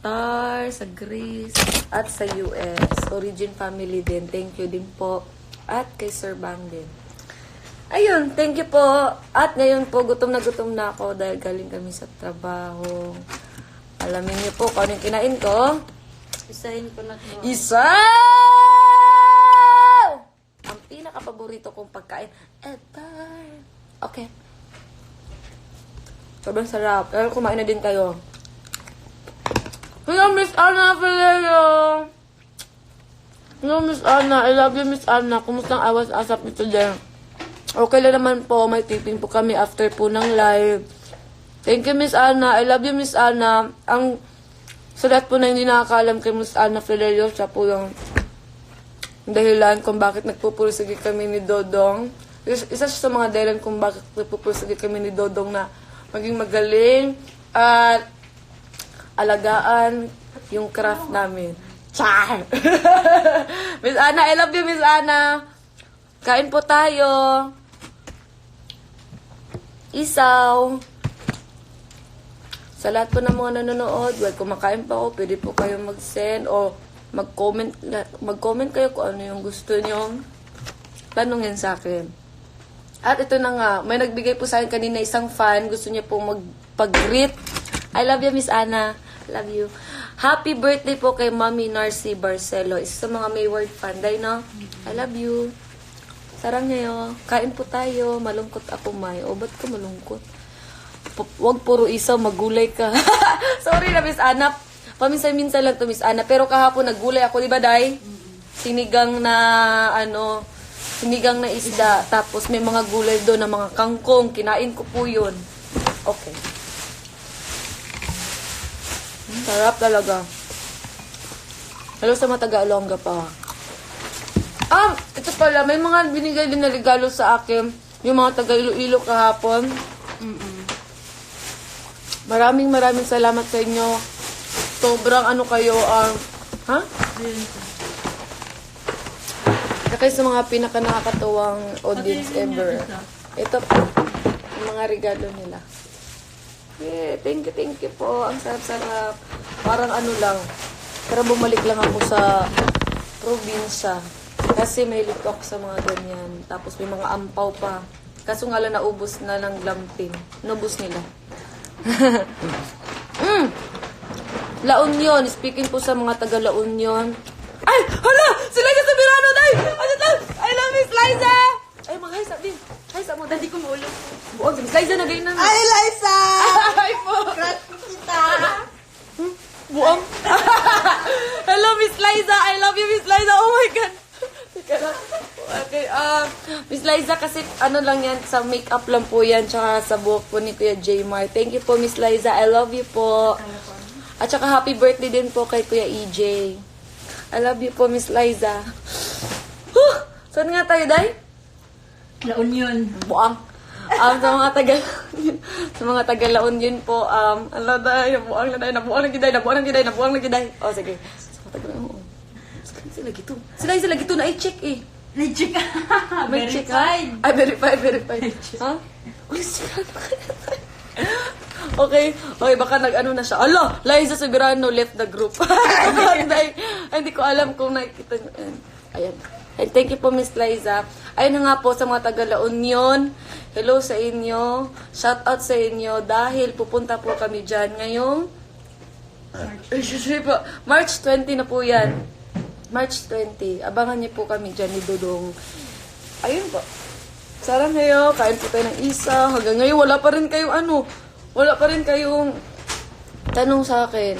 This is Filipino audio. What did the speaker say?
Qatar, sa Greece, at sa US. Origin family din. Thank you din po. At kay Sir Bang din. Ayun, thank you po. At ngayon po, gutom na ako dahil galing kami sa trabaho. Alamin niyo po kung anong kinain ko. Isahin ko na to. Ang pinaka-paborito kong pagkain ever. Okay. Sobrang sarap. Pero kumain na din kayo. Hello, Miss Anna Valerio. Hello, Miss Anna. I love you, Miss Anna. Kumusta ang awas asap nito dyan? Okay lang naman po. May tipin po kami after po ng live. Thank you, Miss Anna. I love you, Miss Anna. Ang sa lahat po na hindi nakakaalam kay Miss Anna Valerio, siya po yung dahilan kung bakit nagpupursige kami ni Dodong. Isa siya sa mga dahilan kung bakit nagpupursige kami ni Dodong na maging magaling at alagaan yung craft namin. Char! Miss Anna, I love you, Miss Anna. Kain po tayo. Isaw. Sa lahat po ng mga nanonood, well, kumakain pa ako, pwede po kayo mag-send o mag-comment kayo kung ano yung gusto nyo tanungin sa akin. At ito na nga, may nagbigay po sa akin kanina isang fan, gusto niya po magpag-greet. I love you, Miss Anna. Love you. Happy birthday po kay Mami Narcy Barcelo. Isa sa mga Mayward Panday, no? I love you. Sarang ngayon, kain po tayo. Malungkot ako, May. O, ba't ka malungkot? Huwag puro isaw, magulay ka. Sorry na, Miss Anna. Paminsan-minsan lang to, Miss Anna. Pero kahapon naggulay ako, di ba, Day? Sinigang na, sinigang na isda. Tapos may mga gulay doon na mga kangkong. Kinain ko po yun. Okay. Sarap talaga. Hello sa mga taga-Olonga pa. Ito pala, may mga binigay din na regalo sa akin. Yung mga taga-Iloilo kahapon. Maraming salamat sa inyo. Sobrang ano kayo, ha? Kaya sa mga pinaka-nakakatuwang audience ever. Ito po, yung mga regalo nila. Yeah, thank you po. Ang sarap-sarap. Parang ano lang. Pero bumalik lang ako sa probinsya. Kasi may litok sa mga ganyan. Tapos may mga ampaw pa. Kaso nga lang naubos na ng glamping. Nubos nila. La Union. Speaking po sa mga taga La Union. Ay! Hala! Si Liza Sabirano, day! Ano to? I love Miss Liza! Ay, mga hi, sabi. Hi, sa mo. Dadi ko maulog. Buong si Miss Liza na ganyan na. Ay, Liza! Hi po! Crush ko kita! Buong. Hello, Miss Liza. I love you, Miss Liza. Oh my God. Teka lang. Okay, Miss Liza, kasi ano lang yan, sa makeup lang po yan, tsaka sa buhok po ni Kuya Jmar. Thank you po, Miss Liza. I love you po. At tsaka happy birthday din po kay Kuya EJ. I love you po, Miss Liza. Saan nga tayo, Day? La Union. Buang. Sa mga taga La Union po, ala Day, nabuang na giday. Oh, sige. Sa mga taga La Union. Sila gito. Sila gito na i-check eh. Na-check. May check, Verified. Ay, verified. Ha? Uy, Okay, baka nag-ano na siya. Ala, Liza Soberano left the group. Hindi ko alam kung nakikita nyo. Ayan. And thank you po, Miss Liza. Ayun na nga po sa mga taga La Union. Hello sa inyo. Shout out sa inyo dahil pupunta po kami dyan ngayong March 20 na po yan. March 20. Abangan niyo po kami dyan ni Dodong. Ayun po. Sarang ngayon, kain po tayo ng isa. Hanggang ngayon, wala pa rin kayong tanong sa akin.